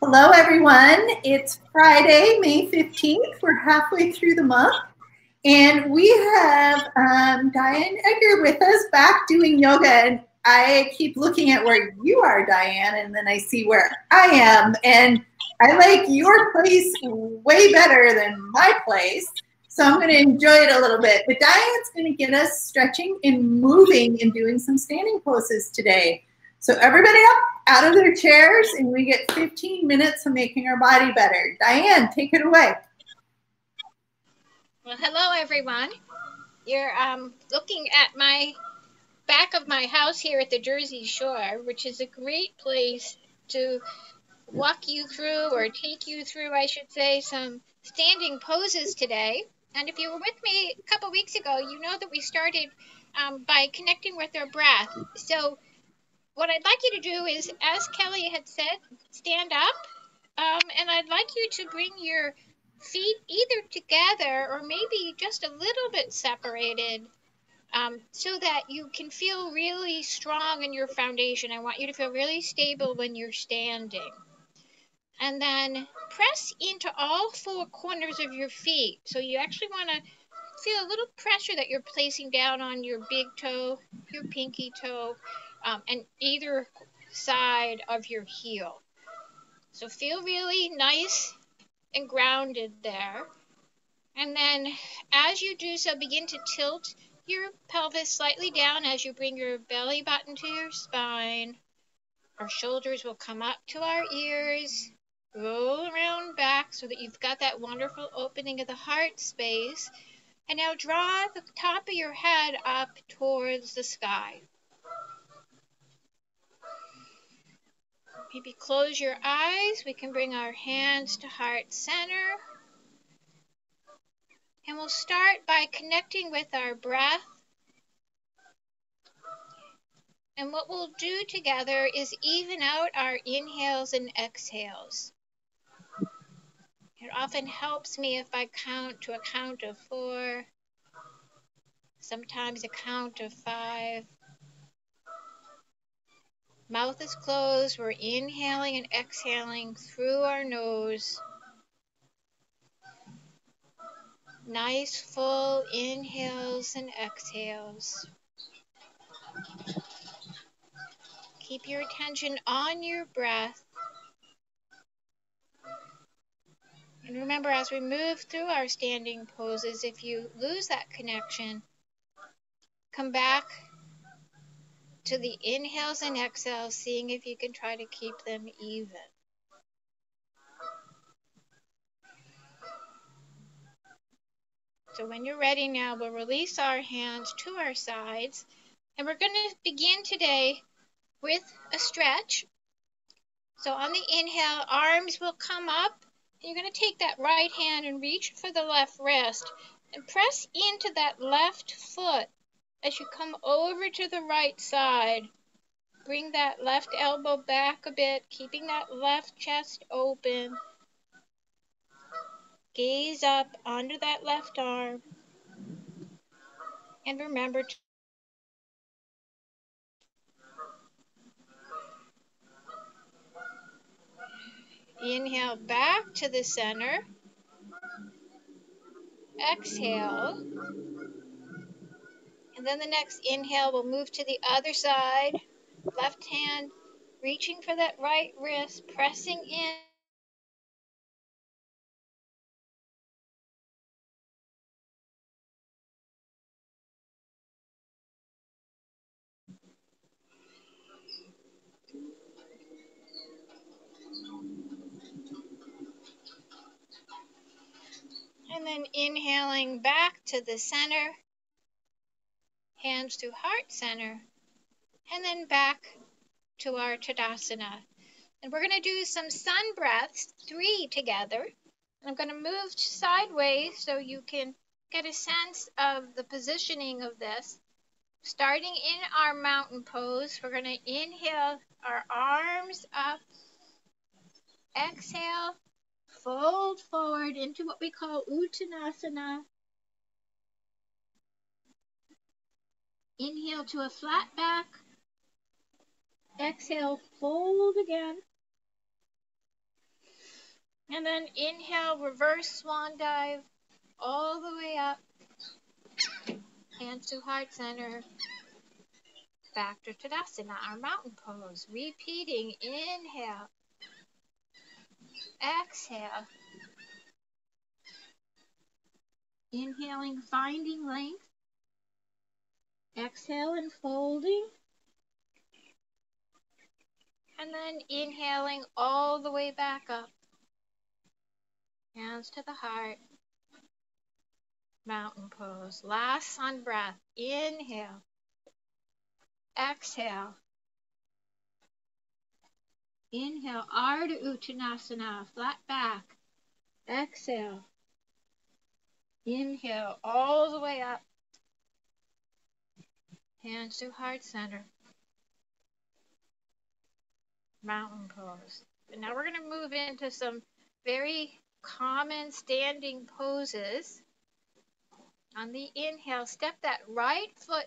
Hello, everyone. It's Friday, May 15th. We're halfway through the month. And we have Diane Eigner with us back doing yoga. And I keep looking at where you are, Diane, and then I see where I am. And I like your place way better than my place. So I'm going to enjoy it a little bit. But Diane's going to get us stretching and moving and doing some standing poses today. So everybody up out of their chairs, and we get 15 minutes of making our body better. Diane, take it away. Well, hello, everyone. You're looking at my back of my house here at the Jersey Shore, which is a great place to walk you through, or take you through, I should say, some standing poses today. And if you were with me a couple weeks ago, you know that we started by connecting with our breath. So what I'd like you to do is, as Kelly had said, stand up, and I'd like you to bring your feet either together or maybe just a little bit separated, so that you can feel really strong in your foundation. I want you to feel really stable when you're standing. And then press into all four corners of your feet. So you actually want to feel a little pressure that you're placing down on your big toe, your pinky toe, and either side of your heel. So feel really nice and grounded there. And then as you do so, begin to tilt your pelvis slightly down as you bring your belly button to your spine. Our shoulders will come up to our ears, roll around back so that you've got that wonderful opening of the heart space. And now draw the top of your head up towards the sky. Maybe close your eyes. We can bring our hands to heart center. And we'll start by connecting with our breath. And what we'll do together is even out our inhales and exhales. It often helps me if I count to a count of 4, sometimes a count of 5. Mouth is closed. We're inhaling and exhaling through our nose. Nice full inhales and exhales. Keep your attention on your breath. And remember, as we move through our standing poses, if you lose that connection, come back to the inhales and exhales, seeing if you can try to keep them even. So when you're ready now, we'll release our hands to our sides, and we're going to begin today with a stretch. So on the inhale, arms will come up. You're going to take that right hand and reach for the left wrist and press into that left foot as you come over to the right side. Bring that left elbow back a bit, keeping that left chest open. Gaze up onto that left arm. And remember to inhale back to the center. Exhale. And then the next inhale, we'll move to the other side. Left hand reaching for that right wrist, pressing in. And then inhaling back to the center. Hands to heart center. And then back to our Tadasana. And we're going to do some sun breaths, 3 together. I'm going to move sideways so you can get a sense of the positioning of this. Starting in our mountain pose, we're going to inhale our arms up. Exhale, fold forward into what we call Uttanasana. Inhale to a flat back. Exhale, fold again. And then inhale, reverse swan dive all the way up. Hands to heart center. Back to Tadasana, our mountain pose. Repeating, inhale, exhale. Inhaling, finding length. Exhale and folding. And then inhaling all the way back up. Hands to the heart. Mountain pose. Last sun breath. Inhale. Exhale. Inhale, Ardha Uttanasana, flat back. Exhale. Inhale, all the way up. Hands to heart center. Mountain pose. And now we're going to move into some very common standing poses. On the inhale, step that right foot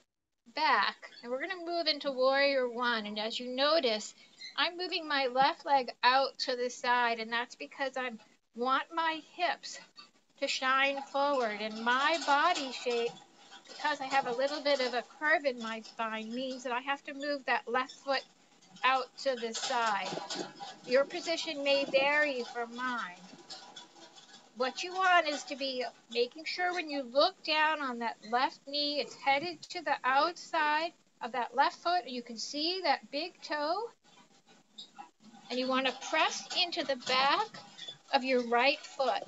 back, and we're going to move into warrior one. And as you notice, I'm moving my left leg out to the side, and that's because I want my hips to shine forward. And my body shape, because I have a little bit of a curve in my spine, means that I have to move that left foot out to the side. Your position may vary from mine. What you want is to be making sure when you look down on that left knee, it's headed to the outside of that left foot. You can see that big toe. And you want to press into the back of your right foot.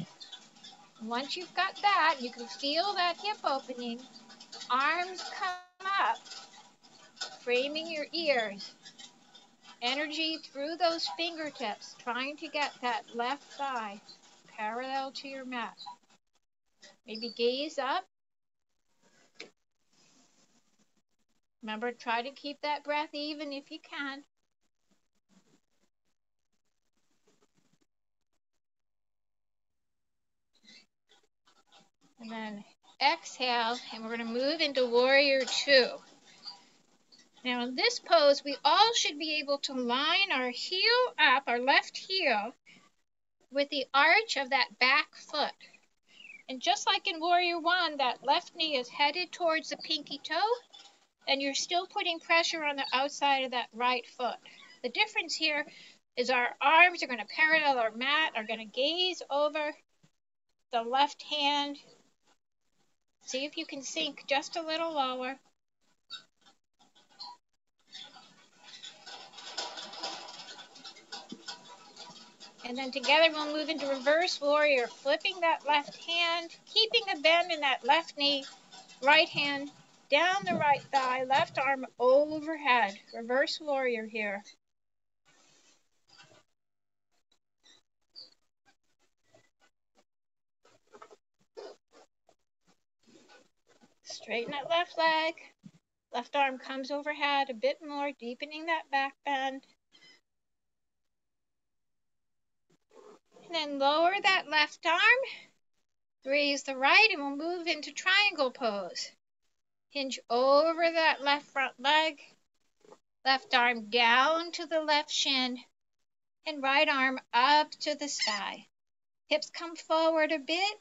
Once you've got that, you can feel that hip opening. Arms come up, framing your ears. Energy through those fingertips, trying to get that left thigh parallel to your mat. Maybe gaze up. Remember, try to keep that breath even if you can. And then exhale, and we're going to move into warrior two. Now in this pose, we all should be able to line our heel up, our left heel, with the arch of that back foot. And just like in warrior one, that left knee is headed towards the pinky toe, and you're still putting pressure on the outside of that right foot. The difference here is our arms are going to parallel our mat, are going to gaze over the left hand. See if you can sink just a little lower. And then together we'll move into reverse warrior, flipping that left hand, keeping a bend in that left knee, right hand down the right thigh, left arm overhead. Reverse warrior here. Straighten that left leg. Left arm comes overhead a bit more, deepening that back bend. And then lower that left arm. Raise the right, and we'll move into triangle pose. Hinge over that left front leg. Left arm down to the left shin. And right arm up to the sky. Hips come forward a bit.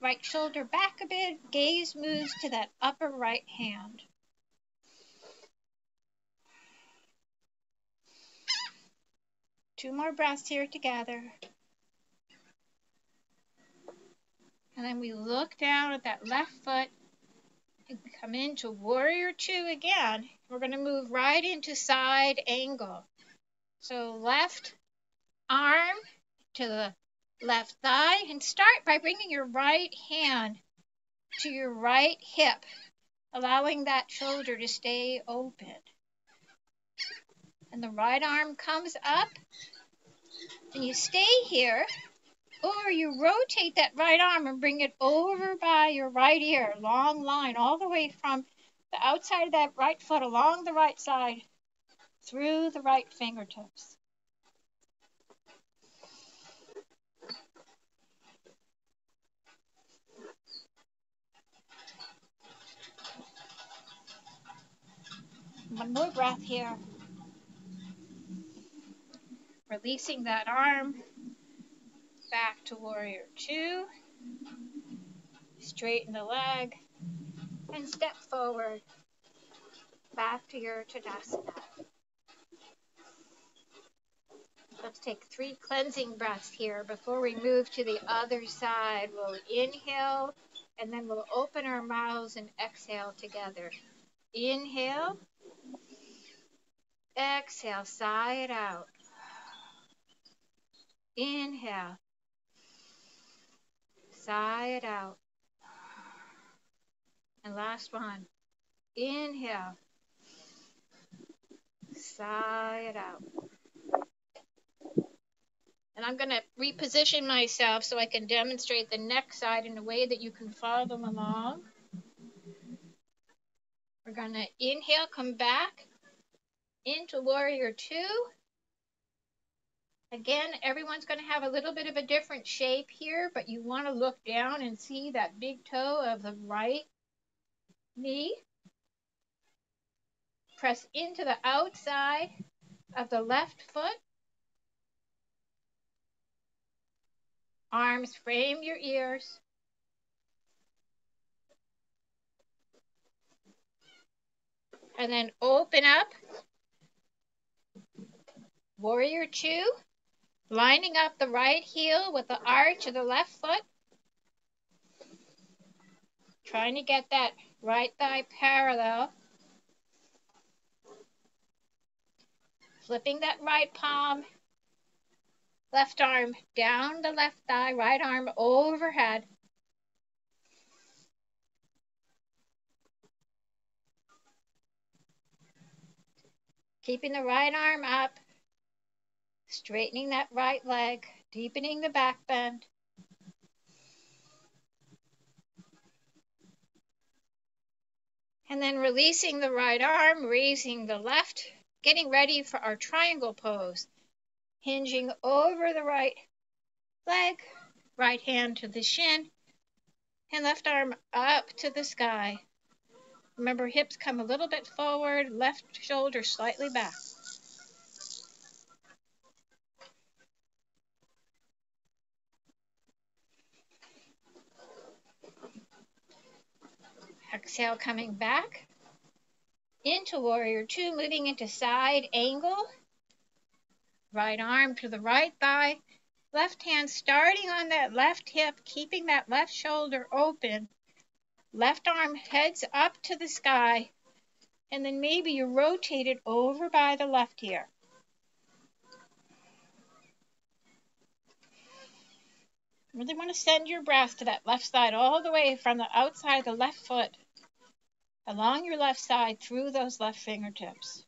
Right shoulder back a bit. Gaze moves to that upper right hand. Two more breaths here together. And then we look down at that left foot and come into warrior two again. We're going to move right into side angle. So left arm to the left thigh, and start by bringing your right hand to your right hip, allowing that shoulder to stay open. And the right arm comes up, and you stay here, or you rotate that right arm and bring it over by your right ear, long line, all the way from the outside of that right foot along the right side through the right fingertips. One more breath here. Releasing that arm, back to warrior two. Straighten the leg and step forward back to your Tadasana. Let's take 3 cleansing breaths here before we move to the other side. We'll inhale and then we'll open our mouths and exhale together. Inhale, exhale, sigh it out. Inhale, sigh it out. And last one. Inhale, sigh it out. And I'm going to reposition myself so I can demonstrate the next side in a way that you can follow them along. We're going to inhale, come back into warrior two. Again, everyone's going to have a little bit of a different shape here, but you want to look down and see that big toe of the right knee. Press into the outside of the left foot. Arms frame your ears. And then open up. Warrior two. Lining up the right heel with the arch of the left foot. Trying to get that right thigh parallel. Flipping that right palm. Left arm down the left thigh, right arm overhead. Keeping the right arm up. Straightening that right leg, deepening the back bend. And then releasing the right arm, raising the left, getting ready for our triangle pose. Hinging over the right leg, right hand to the shin, and left arm up to the sky. Remember, hips come a little bit forward, left shoulder slightly back. Exhale, coming back into warrior two, moving into side angle. Right arm to the right thigh. Left hand starting on that left hip, keeping that left shoulder open. Left arm heads up to the sky. And then maybe you rotate it over by the left ear. Really want to send your breath to that left side all the way from the outside of the left foot, along your left side through those left fingertips.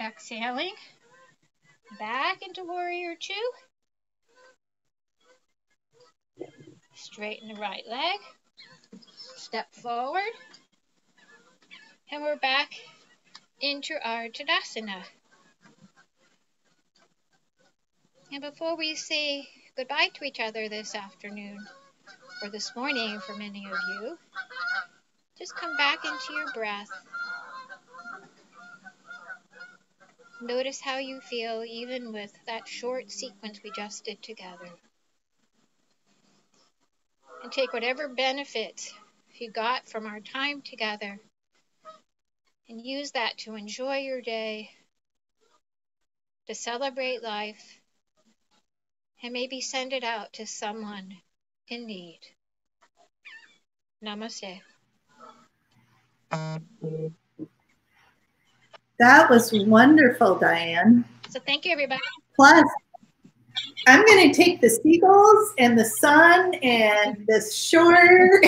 Exhaling, back into warrior two. Straighten the right leg, step forward, and we're back into our Tadasana. And before we say goodbye to each other this afternoon, or this morning for many of you, just come back into your breath. Notice how you feel even with that short sequence we just did together. And take whatever benefits you got from our time together and use that to enjoy your day, to celebrate life, and maybe send it out to someone in need. Namaste. That was wonderful, Diane. So thank you, everybody. Plus, I'm going to take the seagulls and the sun and the shore.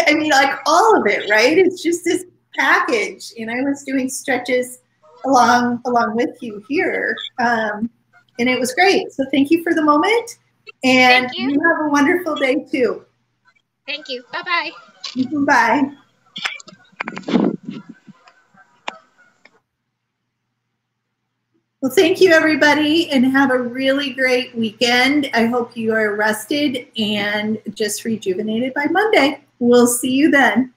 I mean, like all of it, right? It's just this package. And I was doing stretches along with you here. And it was great. So thank you for the moment. And you have a wonderful day too. Thank you. Bye-bye. Bye. Well, thank you, everybody, and have a really great weekend. I hope you are rested and just rejuvenated by Monday. We'll see you then.